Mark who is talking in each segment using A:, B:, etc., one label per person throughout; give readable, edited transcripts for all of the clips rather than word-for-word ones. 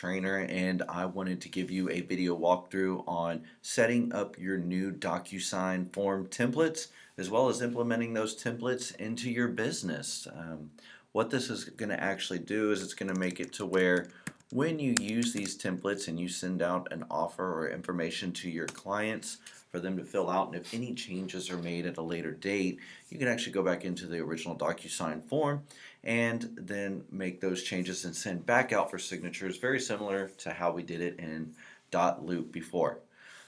A: Trainer, and I wanted to give you a video walkthrough on setting up your new Docusign form templates as well as implementing those templates into your business. What this is going to actually do is it's going to make it to where when you use these templates and you send out an offer or information to your clients for them to fill out, and if any changes are made at a later date, you can actually go back into the original Docusign form and then make those changes and send back out for signatures, very similar to how we did it in Loop before.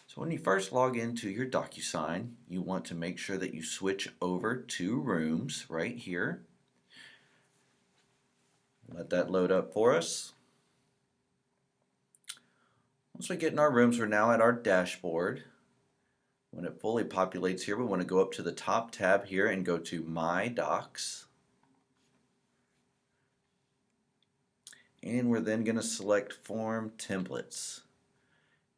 A: So when you first log into your Docusign, you want to make sure that you switch over to Rooms right here. Let that load up for us. Once we get in our rooms, we're now at our dashboard. When it fully populates here, we want to go up to the top tab here and go to My Docs. And we're then going to select Form Templates.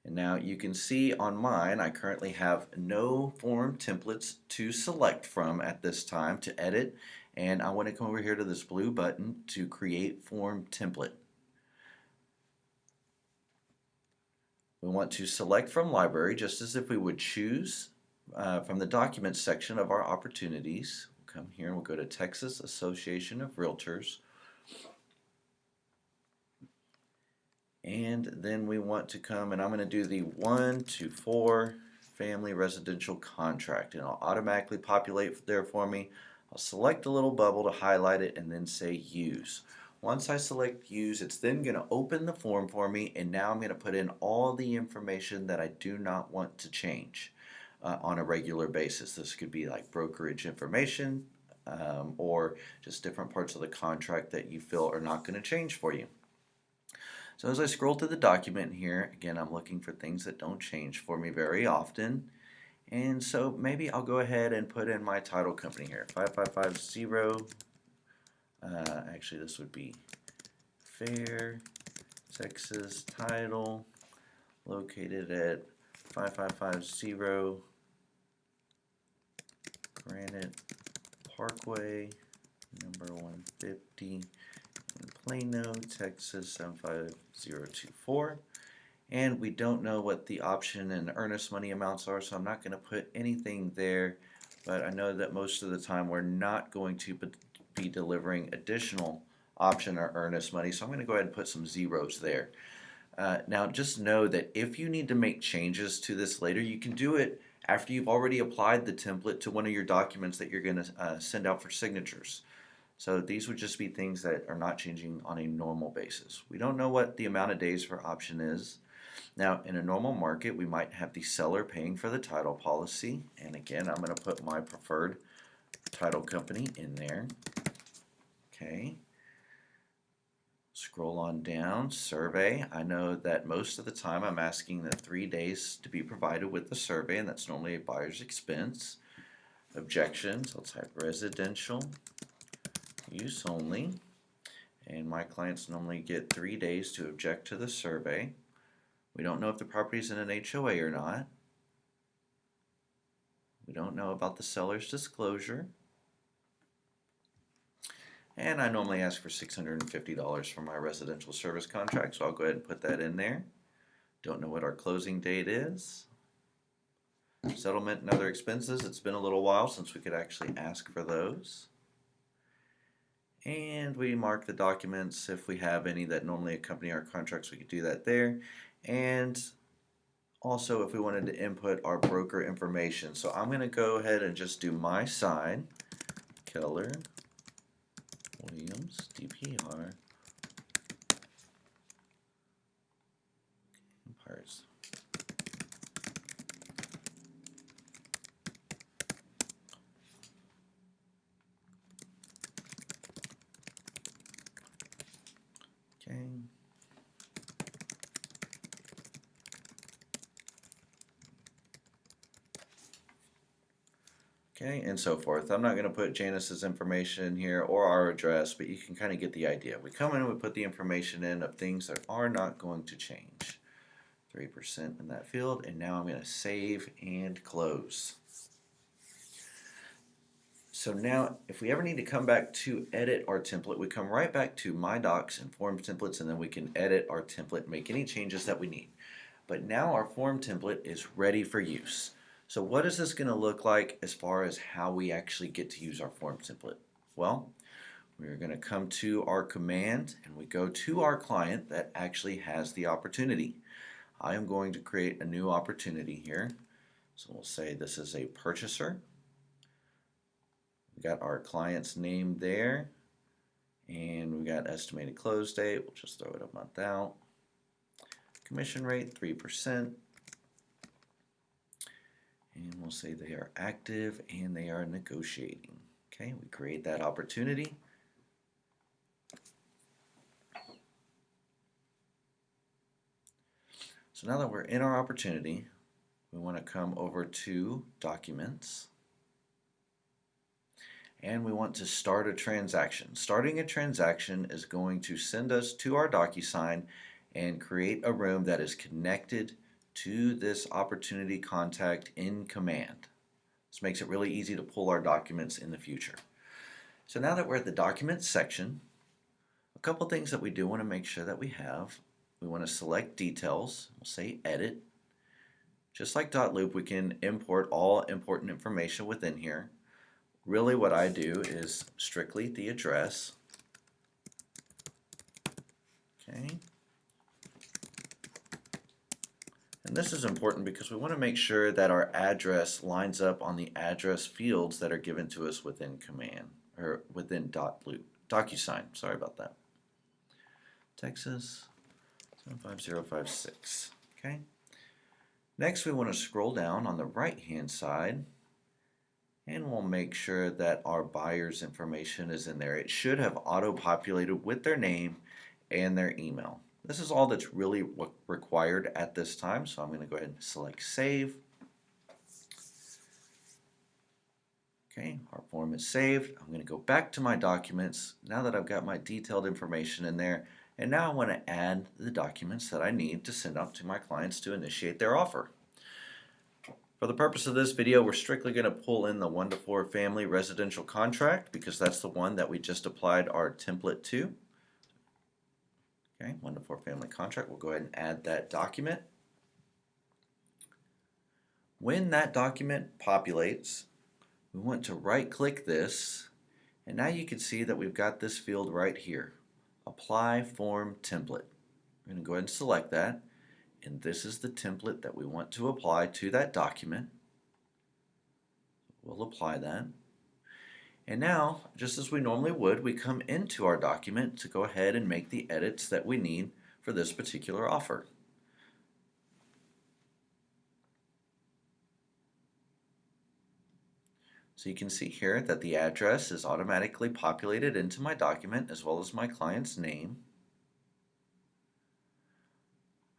A: And now you can see on mine, I currently have no form templates to select from at this time to edit. And I want to come over here to this blue button to create form template. We want to select from library just as if we would choose from the documents section of our opportunities. We'll come here and we'll go to Texas Association of Realtors. And then we want to come, and I'm going to do the 1 to 4 family residential contract, and it'll automatically populate there for me. I'll select a little bubble to highlight it and then say use. Once I select use, it's then going to open the form for me, and now I'm going to put in all the information that I do not want to change on a regular basis. This could be like brokerage information or just different parts of the contract that you feel are not going to change for you. So as I scroll through the document here, again, I'm looking for things that don't change for me very often. And so maybe I'll go ahead and put in my title company here, 5550. Actually, this would be Fair Texas Title, located at 5550 Granite Parkway, number 150. in Plano, Texas 75024. And we don't know what the option and earnest money amounts are, so I'm not going to put anything there. But I know that most of the time we're not going to be delivering additional option or earnest money, so I'm going to go ahead and put some zeros there. Now just know that if you need to make changes to this later, you can do it after you've already applied the template to one of your documents that you're going to send out for signatures. So these would just be things that are not changing on a normal basis. We don't know what the amount of days for option is. Now in a normal market, we might have the seller paying for the title policy, and again I'm going to put my preferred title company in there. Okay. Scroll on down, survey. I know that most of the time I'm asking the 3 days to be provided with the survey, and that's normally a buyer's expense. Objections, I'll type residential use only, and my clients normally get 3 days to object to the survey. We don't know if the property is in an HOA or not. We don't know about the seller's disclosure. And I normally ask for $650 for my residential service contract, so I'll go ahead and put that in there. Don't know what our closing date is. Settlement and other expenses, it's been a little while since we could actually ask for those. And we mark the documents if we have any that normally accompany our contracts, we could do that there. And also if we wanted to input our broker information. So I'm going to go ahead and just do my side, Keller Williams, DPR, Empires. Okay. Okay, and so forth. I'm not going to put Janice's information here or our address, but you can kind of get the idea. We come in and we put the information in of things that are not going to change. 3% in that field, and now I'm going to save and close. So now, if we ever need to come back to edit our template, we come right back to My Docs and Form Templates, and then we can edit our template, make any changes that we need. But now our form template is ready for use. So what is this going to look like as far as how we actually get to use our form template? Well, we're going to come to our command and we go to our client that actually has the opportunity. I am going to create a new opportunity here. So we'll say this is a purchaser. We got our client's name there, and we got estimated close date. We'll just throw it a month out. Commission rate 3%, and we'll say they are active and they are negotiating. Okay, we create that opportunity. So now that we're in our opportunity, we want to come over to Documents. And we want to start a transaction. Starting a transaction is going to send us to our Docusign and create a room that is connected to this opportunity contact in command. This makes it really easy to pull our documents in the future. So now that we're at the Documents section, a couple things that we do want to make sure that we have. We want to select Details. We'll say Edit. Just like .loop, we can import all important information within here. Really what I do is strictly the address. Okay. And this is important because we want to make sure that our address lines up on the address fields that are given to us within command or within .loop. Docusign, sorry about that. Texas 75056. Okay. Next we want to scroll down on the right hand side and we'll make sure that our buyer's information is in there. It should have auto-populated with their name and their email. This is all that's really required at this time, so I'm going to go ahead and select Save. Okay, our form is saved. I'm going to go back to my documents now that I've got my detailed information in there, and now I want to add the documents that I need to send out to my clients to initiate their offer. For the purpose of this video, we're strictly going to pull in the 1 to 4 family residential contract because that's the one that we just applied our template to. Okay, 1 to 4 family contract. We'll go ahead and add that document. When that document populates, we want to right click this, and now you can see that we've got this field right here, Apply Form Template. We're going to go ahead and select that. And this is the template that we want to apply to that document. We'll apply that. And now, just as we normally would, we come into our document to go ahead and make the edits that we need for this particular offer. So you can see here that the address is automatically populated into my document as well as my client's name.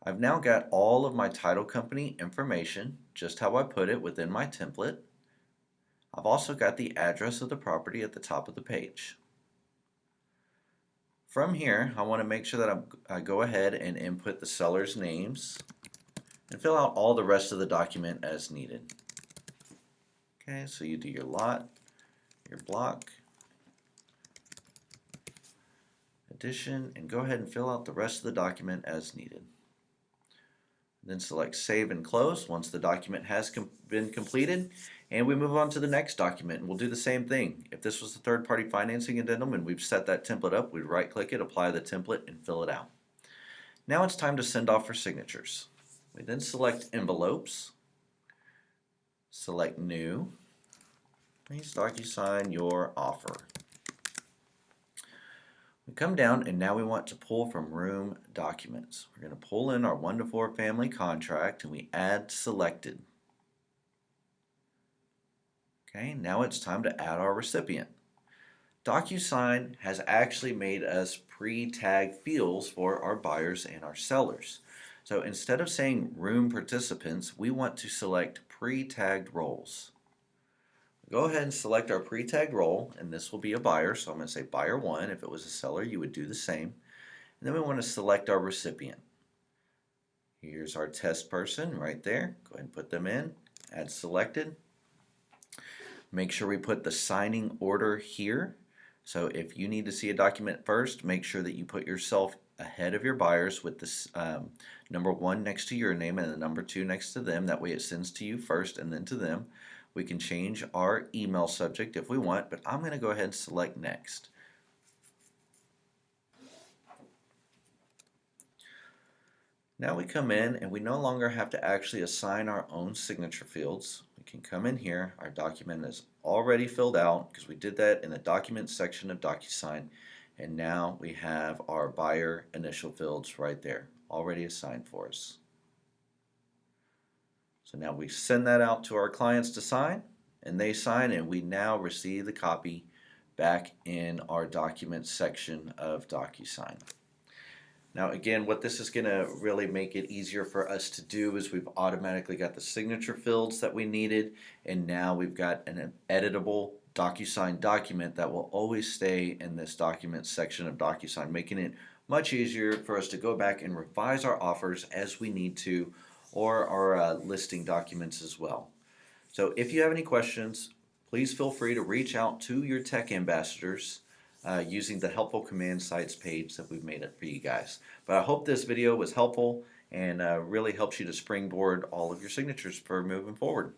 A: I've now got all of my title company information, just how I put it within my template. I've also got the address of the property at the top of the page. From here, I want to make sure that I go ahead and input the seller's names and fill out all the rest of the document as needed. Okay, so you do your lot, your block, addition, and go ahead and fill out the rest of the document as needed. Then select Save and Close once the document has been completed, and we move on to the next document, and we'll do the same thing. If this was the third-party financing addendum and we've set that template up, we'd right-click it, apply the template, and fill it out. Now it's time to send off for signatures. We then select Envelopes, select New, please Docusign your offer. We come down and now we want to pull from Room Documents. We're going to pull in our 1 to 4 family contract and we add Selected. Okay, now it's time to add our recipient. Docusign has actually made us pre-tag fields for our buyers and our sellers. So instead of saying room participants, we want to select pre-tagged roles. Go ahead and select our pre-tagged role, and this will be a buyer, so I'm going to say buyer 1. If it was a seller, you would do the same. And then we want to select our recipient. Here's our test person right there. Go ahead and put them in, add selected. Make sure we put the signing order here. So if you need to see a document first, make sure that you put yourself ahead of your buyers with this number 1 next to your name and the number 2 next to them. That way it sends to you first and then to them. We can change our email subject if we want, but I'm going to go ahead and select next. Now we come in and we no longer have to actually assign our own signature fields. We can come in here, our document is already filled out because we did that in the document section of Docusign, and now we have our buyer initial fields right there, already assigned for us. So now we send that out to our clients to sign, and they sign, and we now receive the copy back in our document section of Docusign. Now again, what this is going to really make it easier for us to do is we've automatically got the signature fields that we needed, and now we've got an editable Docusign document that will always stay in this document section of Docusign, making it much easier for us to go back and revise our offers as we need to, or our listing documents as well. So if you have any questions, please feel free to reach out to your tech ambassadors using the helpful command sites page that we've made it for you guys. But I hope this video was helpful and really helps you to springboard all of your signatures for moving forward.